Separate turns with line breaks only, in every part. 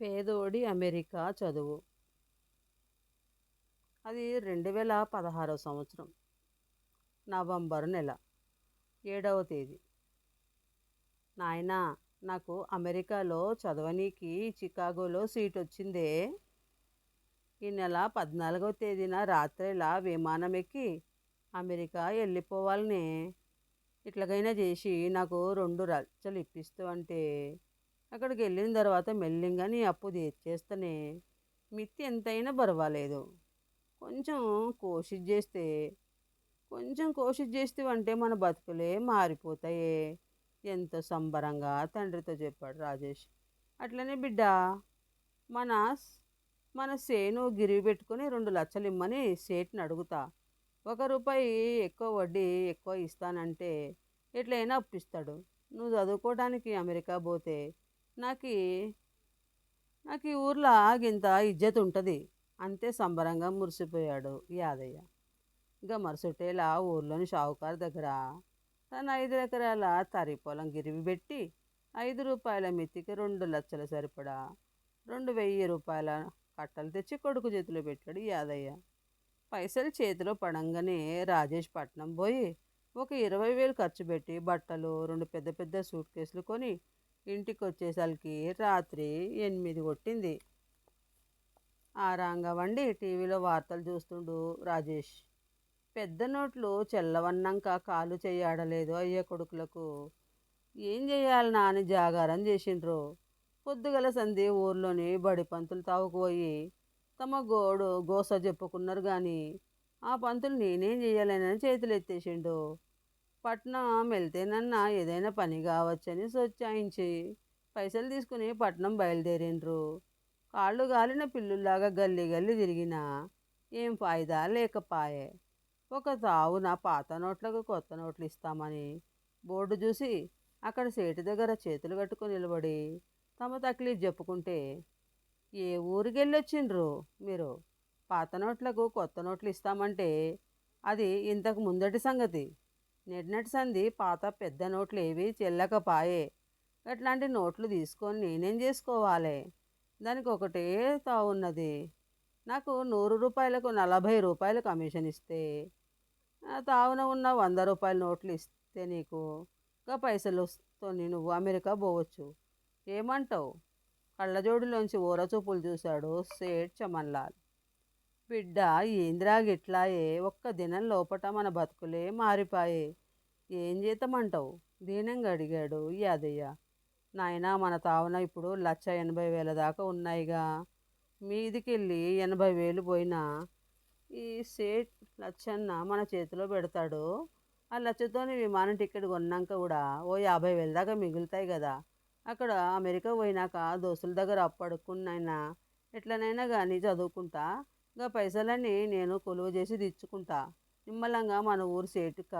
పేదోడి అమెరికా చదువు. అది 2016 సంవత్సరం నవంబర్ నెల 7వ తేదీ. నాయనా, నాకు అమెరికాలో చదవనీకి చికాగోలో సీట్ వచ్చిందే. ఈ నెల 14వ తేదీన రాత్రిలా విమానం ఎక్కి అమెరికా వెళ్ళిపోవాలనే. ఇట్లాగైనా చేసి నాకు 2 లక్షలు ఇప్పిస్తూ అంటే అక్కడికి వెళ్ళిన తర్వాత మెల్లింగా నీ అప్పు తీర్చేస్తనే. మిత్తి ఎంతైనా పర్వాలేదు. కొంచెం కోషిష్ చేస్తే కొంచెం కోషిష్ చేస్తేవంటే మన బతుకులే మారిపోతాయే. ఎంతో సంబరంగా తండ్రితో చెప్పాడు రాజేష్. అట్లనే బిడ్డ, మన మన సేను గిరివి పెట్టుకుని 2 లక్షలు ఇమ్మని సేట్ని అడుగుతా. 1 రూపాయి ఎక్కువ వడ్డీ ఎక్కువ ఇస్తానంటే ఎట్లయినా అప్పిస్తాడు. నువ్వు చదువుకోవడానికి అమెరికా పోతే నాకు నాకు ఈ ఊర్లో గింత ఇజ్జత్ ఉంటుంది. అంతే సంబరంగా మురిసిపోయాడు యాదయ్య. ఇక మరుసటేలా ఊర్లోని షావుకారు దగ్గర తన 5 ఎకరాల తరి పొలం గిరివి పెట్టి 5 రూపాయల మిత్తికి 2 లక్షల సరిపడా 2,000 రూపాయల కట్టలు తెచ్చి కొడుకు చేతిలో పెట్టాడు యాదయ్య. పైసలు చేతిలో పడంగానే రాజేష్ పట్నం పోయి ఒక 20,000 ఖర్చు పెట్టి బట్టలు 2 పెద్ద పెద్ద సూట్ కేసులు కొని ఇంటికి వచ్చేసరికి రాత్రి 8 కొట్టింది. ఆరాంగా వండి టీవీలో వార్తలు చూస్తుండు రాజేష్. పెద్ద నోట్లు చెల్లవన్నాక కాలు చెయ్యాడలేదు అయ్య కొడుకులకు. ఏం చెయ్యాలనా అని జాగారం చేసిండ్రు. పొద్దుగల సంధి ఊర్లోని బడి పంతులు తావుకుపోయి తమ గోస చెప్పుకున్నారు. కానీ ఆ పంతులు నేనేం చెయ్యాలని చేతులు ఎత్తేసిండు. పట్నం వెళ్తేనన్నా ఏదైనా పని కావచ్చని సొచ్చాయించి పైసలు తీసుకుని పట్నం బయలుదేరిండ్రు. కాళ్ళు గాలిన పిల్లుల్లాగా గల్లీ గల్లీ తిరిగినా ఏం ఫాయిదా లేకపాయే. ఒక తావున పాత నోట్లకు కొత్త నోట్లు ఇస్తామని బోర్డు చూసి అక్కడ సేటు దగ్గర చేతులు కట్టుకుని నిలబడి తమ తక్లీఫ్ చెప్పుకుంటే, ఏ ఊరికి వెళ్ళొచ్చిండ్రు మీరు? పాత నోట్లకు కొత్త నోట్లు ఇస్తామంటే అది ఇంతకు ముందటి సంగతి. నెట్నటి సంధి పాత పెద్ద నోట్లు ఏవి చెల్లకపాయే. అట్లాంటి నోట్లు తీసుకొని నేనేం చేసుకోవాలి? దానికి ఒకటే తావున్నది. నాకు 100 రూపాయలకు 40 రూపాయలు కమిషన్ ఇస్తే, తావున ఉన్న 100 రూపాయల నోట్లు ఇస్తే నీకు ఇంకా పైసలుతో నువ్వు అమెరికా పోవచ్చు. ఏమంటావు? కళ్ళజోడులోంచి ఊరచూపులు చూశాడు సేట్ చమన్లాల్. బిడ్డ, ఏంద్రా గిట్లాయే? ఒక్క దినం లోపట మన బతుకులే మారిపాయే. ఏం చేద్దామంటావు? దీనంగా అడిగాడు యాదయ్య. నాయనా, మన తావున ఇప్పుడు 1,80,000 దాకా ఉన్నాయిగా. మీదికెళ్ళి 80,000 పోయినా ఈ సేట్ లచ్చన్న మన చేతిలో పెడతాడు. ఆ లచ్చతోని విమానం టికెట్ కొన్నాక కూడా ఓ 50,000 దాకా మిగులుతాయి కదా. అక్కడ అమెరికా పోయినాక దోస్తుల దగ్గర అప్పు అడుక్కున్నైనా ఎట్లనైనా కానీ చదువుకుంటా. ఇంకా పైసలన్నీ నేను కొలువు చేసి తెచ్చుకుంటా. నిమ్మలంగా మన ఊరు సేటుక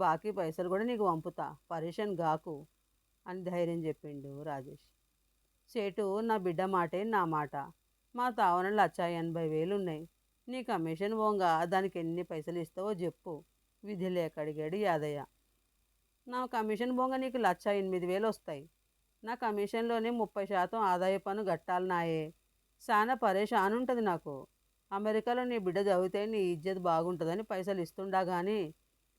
బాకీ పైసలు కూడా నీకు పంపుతా. పరేషన్ గాకు అని ధైర్యం చెప్పిండు రాజేష్. సేటు, నా బిడ్డ మాటే నా మాట. మా తావన 1,80,000 ఉన్నాయి. నీ కమిషన్ పోగా దానికి ఎన్ని పైసలు ఇస్తావో చెప్పు, విధి లేక అడిగాడు యాదయ్య. నా కమిషన్ పోగా నీకు 1,08,000 వస్తాయి. నా కమిషన్లోనే 30% ఆదాయ పన్ను గట్టాలనాయే. చాలా పరేషాన్ ఉంటుంది నాకు. అమెరికాలో నీ బిడ్డ చదివితే నీ ఇజ్జత్ బాగుంటుందని పైసలు ఇస్తుండా కానీ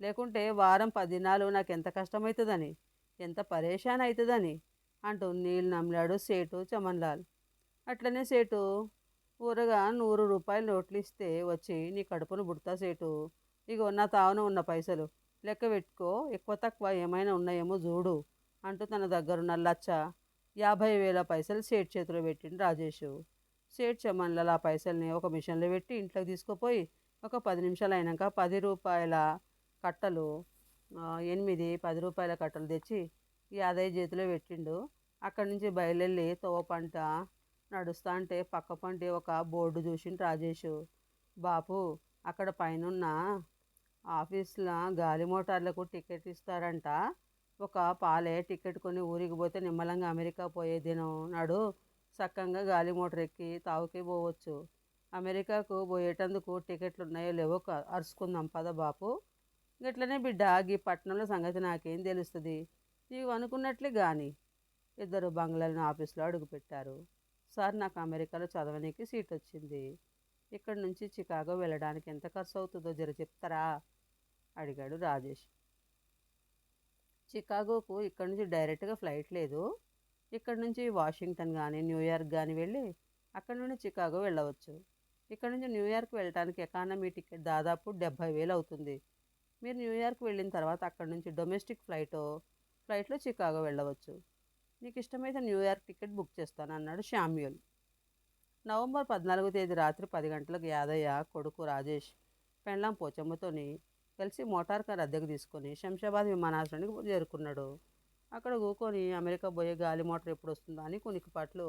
లేకుంటే వారం 10 దినాలు నాకు ఎంత కష్టమవుతుందని, ఎంత పరేషాన్ అవుతుందని అంటూ నీళ్ళు నమ్లాడు సేటు చమన్లాల్. అట్లనే సేటు, ఊరగా 100 రూపాయల నోట్లు ఇస్తే వచ్చి నీ కడుపును బుడతా సేటు. ఇగో నా తావున ఉన్న పైసలు లెక్క పెట్టుకో, ఎక్కువ తక్కువ ఏమైనా ఉన్నాయేమో చూడు అంటూ తన దగ్గరున్న 1,50,000 పైసలు సేట్ చేతిలో పెట్టిండు రాజేషు. సేట్ చమన్లాల్ ఆ పైసల్ని ఒక మిషన్లో పెట్టి ఇంట్లోకి తీసుకుపోయి ఒక 10 నిమిషాలు అయినాక 10 రూపాయల కట్టలు 10 రూపాయల కట్టలు తెచ్చి యాదయ్య చేతిలో పెట్టిండు. అక్కడి నుంచి బయలుదేరి తోవపంట నడుస్తా అంటే పక్క పంటి ఒక బోర్డు చూసిండు రాజేషు. బాపు, అక్కడ పైనున్న ఆఫీస్లో గాలి మోటార్లకు టికెట్ ఇస్తారంట. ఒక పాలే టికెట్ కొని ఊరికి పోతే నిమ్మలంగా అమెరికా పోయే దినం నాడు సక్కంగా గాలి మోటార్ ఎక్కి తావుకే పోవచ్చు. అమెరికాకు పోయేటందుకు టికెట్లు ఉన్నాయో లేవో అరుచుకుందాం పద బాపు. గట్లనే బిడ్డ, ఈ పట్టణంలో సంగతి నాకేం తెలుస్తుంది? నీవు అనుకున్నట్లే కానీ. ఇద్దరు బంగ్లాలను ఆఫీసులో అడుగుపెట్టారు. సార్ నాకు అమెరికాలో చదవనీకి సీట్ వచ్చింది. ఇక్కడి నుంచి చికాగో వెళ్ళడానికి ఎంత ఖర్చు అవుతుందో జర చెప్తారా అడిగాడు రాజేష్. చికాగోకు ఇక్కడి నుంచి డైరెక్ట్గా ఫ్లైట్ లేదు. ఇక్కడ నుంచి వాషింగ్టన్ కానీ న్యూయార్క్ కానీ వెళ్ళి అక్కడ నుండి చికాగో వెళ్ళవచ్చు. ఇక్కడ నుంచి న్యూయార్క్ వెళ్ళడానికి ఎకానమీ టికెట్ దాదాపు 70,000 అవుతుంది. మీరు న్యూయార్క్ వెళ్ళిన తర్వాత అక్కడ నుంచి డొమెస్టిక్ ఫ్లైట్లో చికాగో వెళ్ళవచ్చు. నీకు ఇష్టమైతే న్యూయార్క్ టికెట్ బుక్ చేస్తాను అన్నాడు శామ్యూల్. నవంబర్ 14వ తేదీ రాత్రి 10 గంటలకు యాదయ్య కొడుకు రాజేష్ పెండ్లాం పోచమ్మతోని కలిసి మోటార్ కార్ అద్దెకు తీసుకొని శంషాబాద్ విమానాశ్రయానికి చేరుకున్నాడు. అక్కడ కూకొని అమెరికా పోయే గాలి మోటార్ ఎప్పుడు వస్తుందా అని కునికిపాట్లు